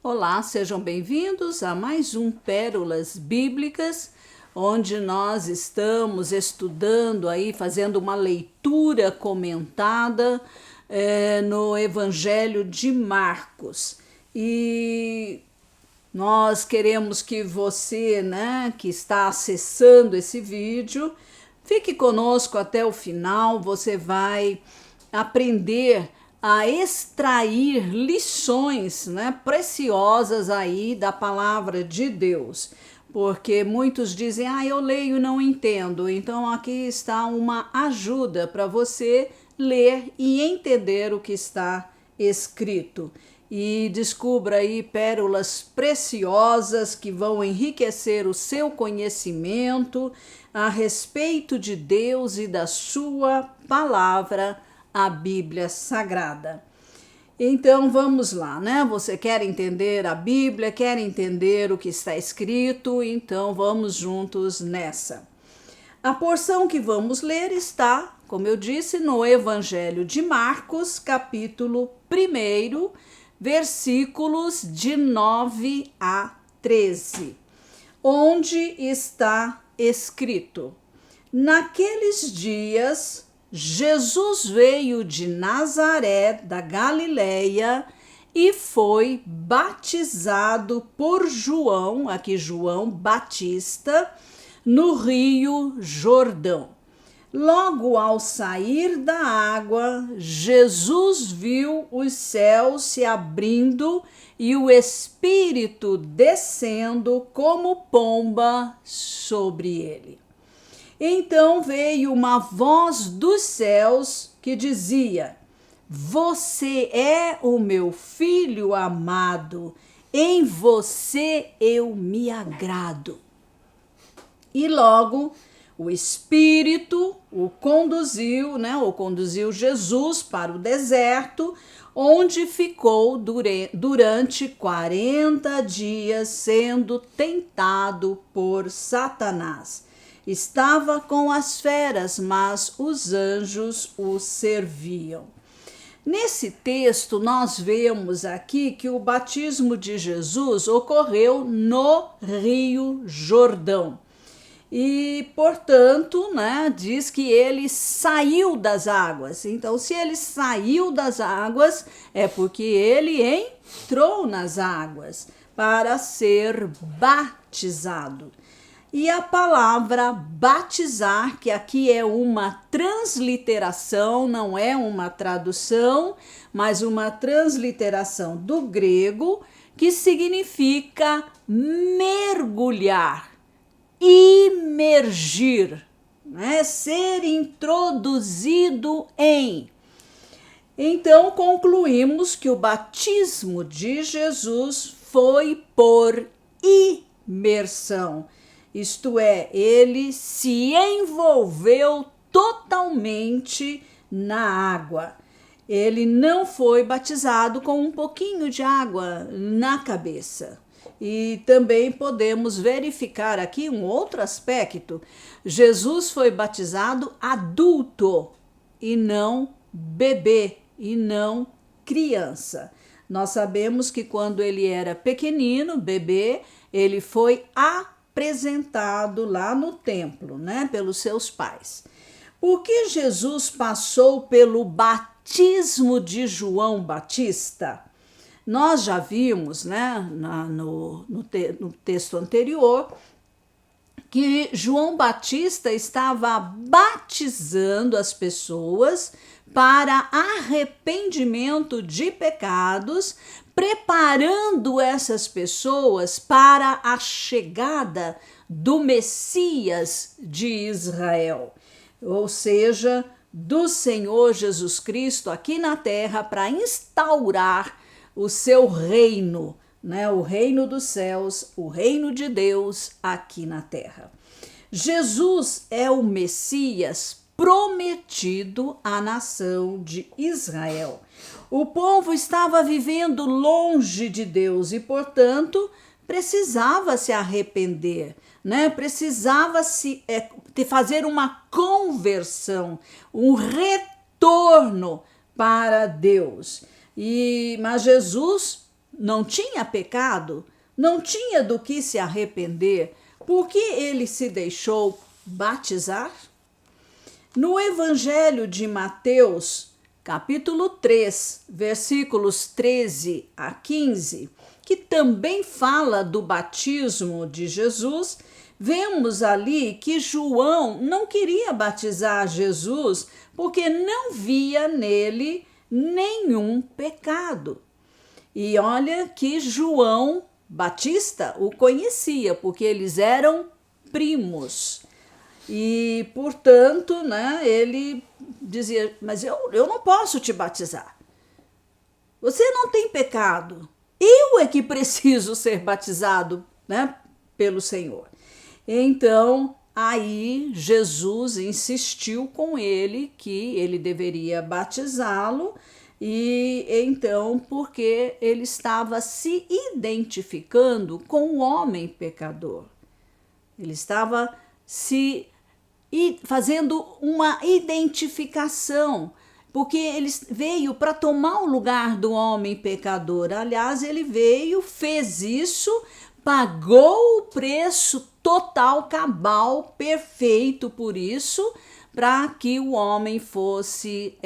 Olá, sejam bem-vindos a mais um Pérolas Bíblicas, onde nós estamos estudando aí, fazendo uma leitura comentada no Evangelho de Marcos. E nós queremos que você, que está acessando esse vídeo, fique conosco até o final. Você vai aprender a extrair lições, preciosas aí da palavra de Deus. Porque muitos dizem, eu leio e não entendo. Então aqui está uma ajuda para você ler e entender o que está escrito. E descubra aí pérolas preciosas que vão enriquecer o seu conhecimento a respeito de Deus e da sua palavra, a Bíblia Sagrada. Então vamos lá, Você quer entender a Bíblia, quer entender o que está escrito, então vamos juntos nessa. A porção que vamos ler está, como eu disse, no Evangelho de Marcos, capítulo 1, versículos de 9 a 13, onde está escrito: Naqueles dias, Jesus veio de Nazaré, da Galileia, e foi batizado por João, aqui João Batista, no Rio Jordão. Logo ao sair da água, Jesus viu os céus se abrindo e o Espírito descendo como pomba sobre ele. Então veio uma voz dos céus que dizia: Você é o meu filho amado, em você eu me agrado. E logo o Espírito o conduziu, conduziu Jesus para o deserto, onde ficou durante 40 dias sendo tentado por Satanás. Estava com as feras, mas os anjos o serviam. Nesse texto, nós vemos aqui que o batismo de Jesus ocorreu no Rio Jordão. E, portanto, diz que ele saiu das águas. Então, se ele saiu das águas, é porque ele entrou nas águas para ser batizado. E a palavra batizar, que aqui é uma transliteração, não é uma tradução, mas uma transliteração do grego, que significa mergulhar, imergir, ser introduzido em. Então, concluímos que o batismo de Jesus foi por imersão. Isto é, ele se envolveu totalmente na água. Ele não foi batizado com um pouquinho de água na cabeça. E também podemos verificar aqui um outro aspecto. Jesus foi batizado adulto e não bebê, e não criança. Nós sabemos que quando ele era pequenino, bebê, ele foi apresentado lá no templo, pelos seus pais. Por que Jesus passou pelo batismo de João Batista? Nós já vimos, no texto anterior, que João Batista estava batizando as pessoas para arrependimento de pecados, preparando essas pessoas para a chegada do Messias de Israel, ou seja, do Senhor Jesus Cristo aqui na terra para instaurar o seu reino, o reino dos céus, o reino de Deus aqui na terra. Jesus é o Messias prometido à nação de Israel. O povo estava vivendo longe de Deus e, portanto, precisava se arrepender, precisava fazer uma conversão, um retorno para Deus. Mas Jesus não tinha pecado, não tinha do que se arrepender, por que ele se deixou batizar? No Evangelho de Mateus, capítulo 3, versículos 13 a 15, que também fala do batismo de Jesus, vemos ali que João não queria batizar Jesus porque não via nele nenhum pecado. E olha que João Batista o conhecia, porque eles eram primos. E, portanto, né, ele dizia, mas eu não posso te batizar. Você não tem pecado. Eu é que preciso ser batizado, né, pelo Senhor. Então, aí Jesus insistiu com ele que ele deveria batizá-lo, e então porque ele estava se identificando com o homem pecador. Ele estava fazendo uma identificação, porque ele veio para tomar o lugar do homem pecador. Aliás, ele veio, fez isso, pagou o preço total, cabal, perfeito por isso, para que o homem fosse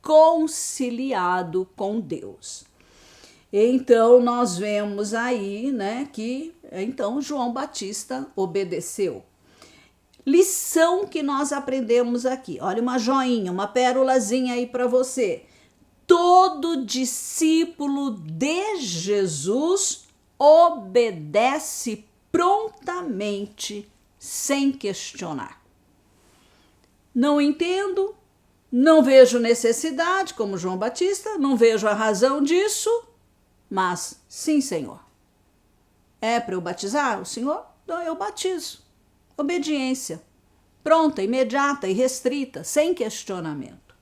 reconciliado com Deus. Então nós vemos aí, né, que então João Batista obedeceu. Lição que nós aprendemos aqui. Olha, uma joinha, uma pérolazinha aí para você. Todo discípulo de Jesus obedece prontamente, sem questionar. Não entendo, não vejo necessidade, como João Batista, não vejo a razão disso, mas sim, Senhor. É para eu batizar o Senhor? Então eu batizo. Obediência, pronta, imediata e restrita, sem questionamento.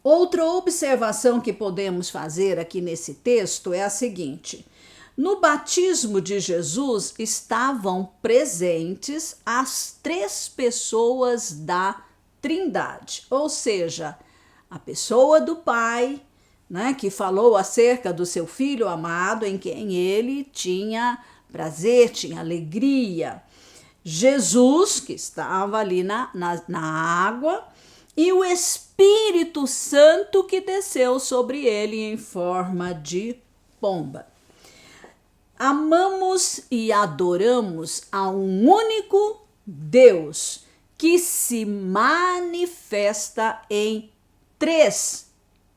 Outra observação que podemos fazer aqui nesse texto é a seguinte: no batismo de Jesus estavam presentes as 3 pessoas da Trindade, ou seja, a pessoa do Pai, né, que falou acerca do seu Filho amado, em quem ele tinha prazer, tinha alegria. Jesus, que estava ali na água, e o Espírito Santo que desceu sobre ele em forma de pomba. Amamos e adoramos a um único Deus que se manifesta em 3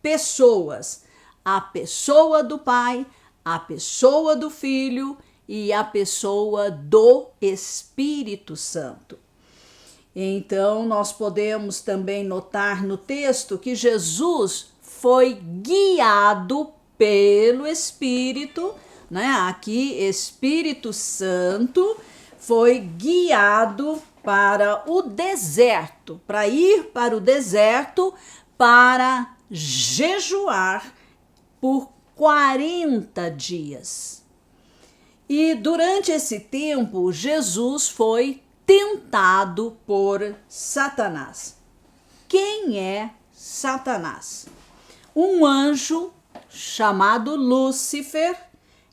pessoas: a pessoa do Pai, a pessoa do Filho e a pessoa do Espírito Santo. Então, nós podemos também notar no texto que Jesus foi guiado pelo Espírito, né? Aqui, Espírito Santo foi guiado para o deserto, para ir para o deserto para jejuar por 40 dias. E durante esse tempo, Jesus foi tentado por Satanás. Quem é Satanás? Um anjo chamado Lúcifer,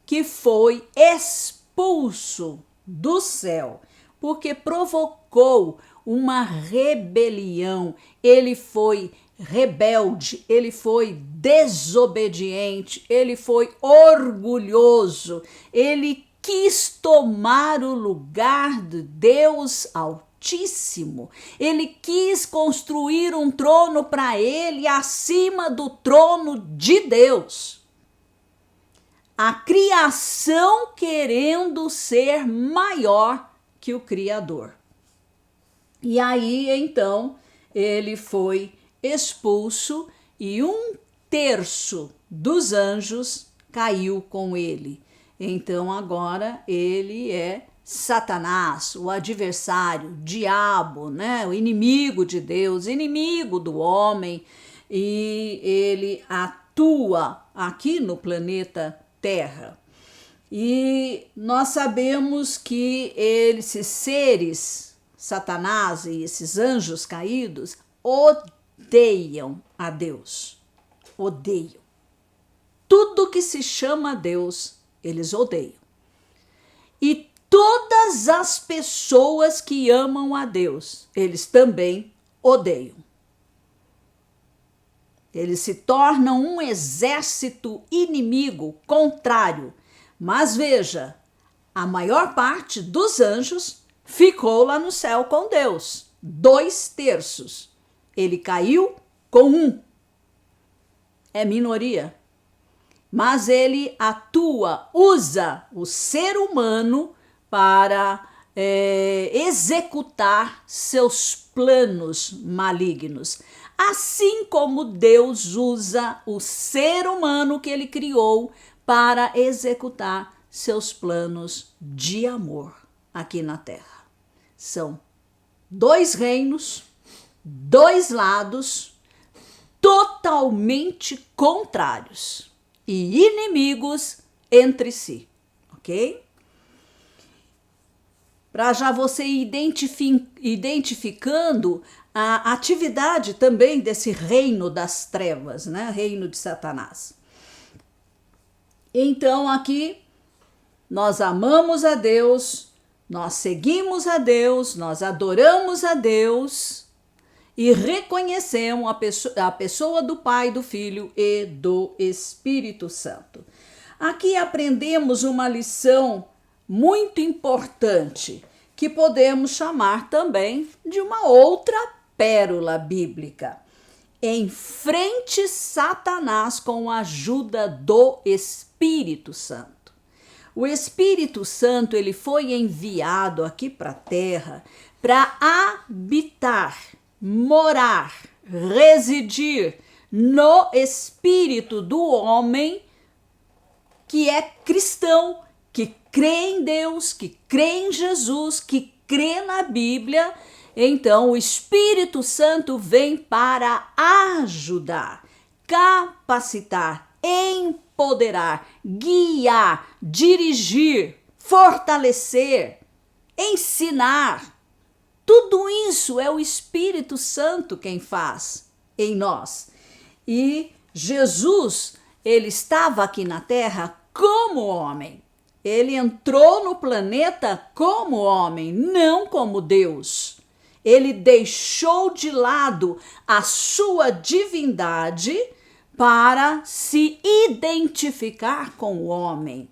que foi expulso do céu, porque provocou uma rebelião. Ele foi rebelde, ele foi desobediente, ele foi orgulhoso, ele quis tomar o lugar de Deus Altíssimo. Ele quis construir um trono para ele acima do trono de Deus. A criação querendo ser maior que o Criador. E aí, então, ele foi expulso e 1/3 dos anjos caiu com ele. Então agora ele é Satanás, o adversário, o diabo, né? O inimigo de Deus, inimigo do homem, e ele atua aqui no planeta Terra. E nós sabemos que esses seres, Satanás e esses anjos caídos, odeiam a Deus. Odeiam. tudo que se chama Deus, eles odeiam. E todas as pessoas que amam a Deus, eles também odeiam. Eles se tornam um exército inimigo, contrário. Mas veja, a maior parte dos anjos ficou lá no céu com Deus. 2/3. Ele caiu com 1. É minoria. Mas ele atua, usa o ser humano para executar seus planos malignos. Assim como Deus usa o ser humano que ele criou para executar seus planos de amor aqui na Terra. São 2 reinos, 2 lados totalmente contrários e inimigos entre si, ok? Para já você ir identificando a atividade também desse reino das trevas, né? Reino de Satanás. Então aqui nós amamos a Deus, nós seguimos a Deus, nós adoramos a Deus e reconhecemos a pessoa do Pai, do Filho e do Espírito Santo. Aqui aprendemos uma lição muito importante, que podemos chamar também de uma outra pérola bíblica. Enfrente Satanás com a ajuda do Espírito Santo. O Espírito Santo, ele foi enviado aqui para a Terra para habitar, morar, residir no espírito do homem que é cristão, que crê em Deus, que crê em Jesus, que crê na Bíblia. Então, o Espírito Santo vem para ajudar, capacitar, empoderar, guiar, dirigir, fortalecer, ensinar. Tudo isso é o Espírito Santo quem faz em nós. E Jesus, ele estava aqui na Terra como homem. Ele entrou no planeta como homem, não como Deus. Ele deixou de lado a sua divindade para se identificar com o homem.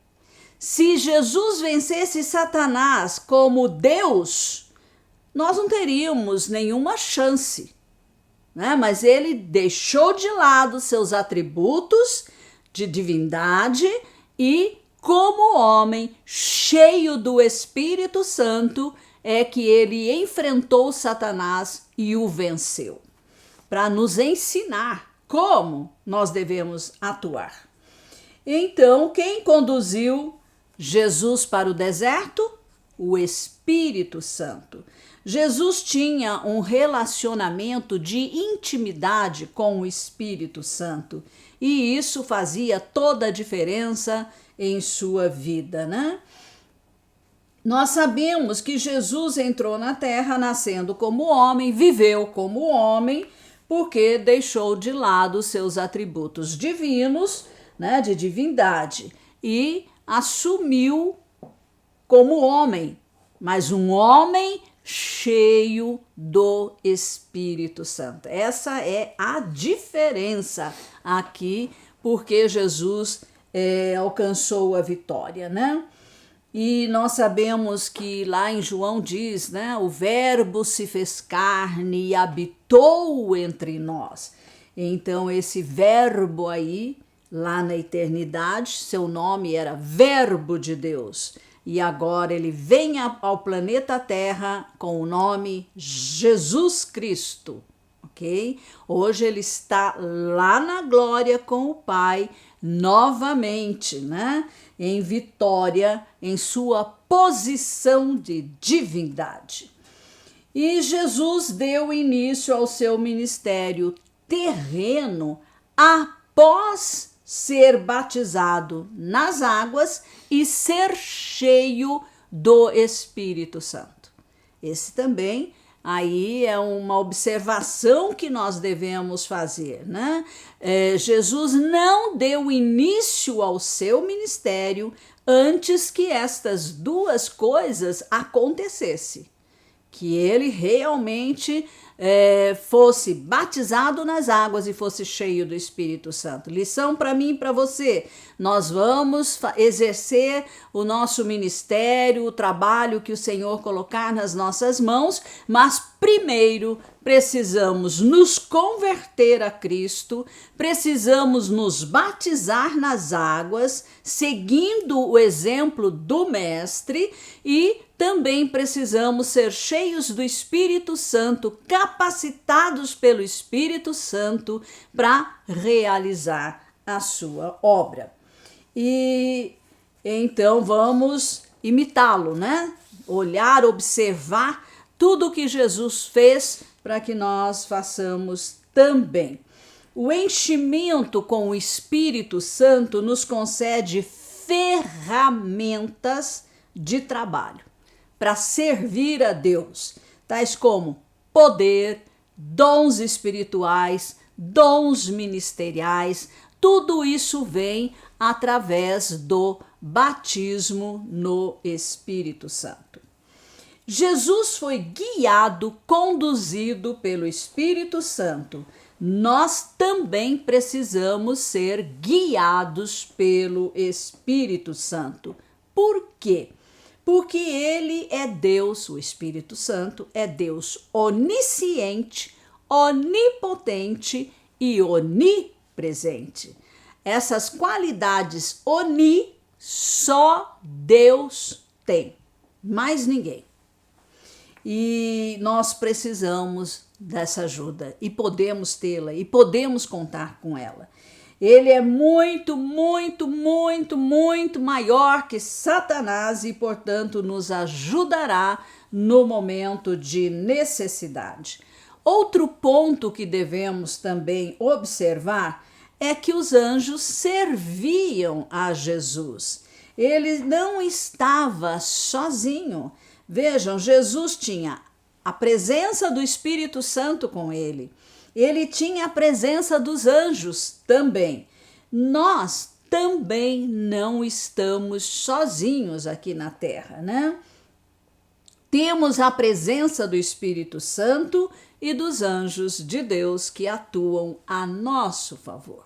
Se Jesus vencesse Satanás como Deus, nós não teríamos nenhuma chance, né? Mas ele deixou de lado seus atributos de divindade e, como homem cheio do Espírito Santo, é que ele enfrentou Satanás e o venceu, para nos ensinar como nós devemos atuar. Então, quem conduziu Jesus para o deserto? O Espírito Santo. Jesus tinha um relacionamento de intimidade com o Espírito Santo e isso fazia toda a diferença em sua vida, né? Nós sabemos que Jesus entrou na Terra nascendo como homem, viveu como homem, porque deixou de lado seus atributos divinos, né, de divindade, e assumiu como homem, mas um homem cheio do Espírito Santo. Essa é a diferença aqui, porque Jesus alcançou a vitória, né? E nós sabemos que lá em João diz, né? O Verbo se fez carne e habitou entre nós. Então esse verbo aí, lá na eternidade, seu nome era Verbo de Deus. E agora ele vem ao planeta Terra com o nome Jesus Cristo, ok? Hoje ele está lá na glória com o Pai novamente, né? Em vitória, em sua posição de divindade. E Jesus deu início ao seu ministério terreno após ser batizado nas águas e ser cheio do Espírito Santo. Esse também Aí é uma observação que nós devemos fazer, né? Jesus não deu início ao seu ministério antes que estas duas coisas acontecessem. Que ele realmente fosse batizado nas águas e fosse cheio do Espírito Santo. Lição para mim e para você: nós vamos exercer o nosso ministério, o trabalho que o Senhor colocar nas nossas mãos, mas primeiro precisamos nos converter a Cristo, precisamos nos batizar nas águas, seguindo o exemplo do Mestre, e também precisamos ser cheios do Espírito Santo, capacitados pelo Espírito Santo para realizar a sua obra. E então vamos imitá-lo, né? Olhar, observar tudo o que Jesus fez para que nós façamos também. O enchimento com o Espírito Santo nos concede ferramentas de trabalho para servir a Deus, tais como poder, dons espirituais, dons ministeriais. Tudo isso vem através do batismo no Espírito Santo. Jesus foi guiado, conduzido pelo Espírito Santo. Nós também precisamos ser guiados pelo Espírito Santo. Por quê? Porque ele é Deus, o Espírito Santo é Deus onisciente, onipotente e onipresente. Essas qualidades só Deus tem, mais ninguém. E nós precisamos dessa ajuda e podemos tê-la e podemos contar com ela. Ele é muito, muito, muito, muito maior que Satanás e, portanto, nos ajudará no momento de necessidade. Outro ponto que devemos também observar é que os anjos serviam a Jesus. Ele não estava sozinho. Vejam, Jesus tinha a presença do Espírito Santo com ele. Ele tinha a presença dos anjos também. Nós também não estamos sozinhos aqui na Terra, né? Temos a presença do Espírito Santo e dos anjos de Deus que atuam a nosso favor.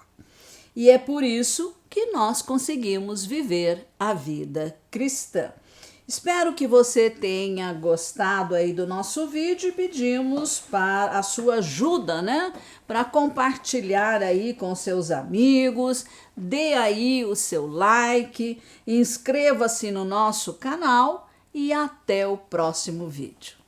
E é por isso que nós conseguimos viver a vida cristã. Espero que você tenha gostado aí do nosso vídeo e pedimos para a sua ajuda, né? Para compartilhar aí com seus amigos, dê aí o seu like, inscreva-se no nosso canal e até o próximo vídeo.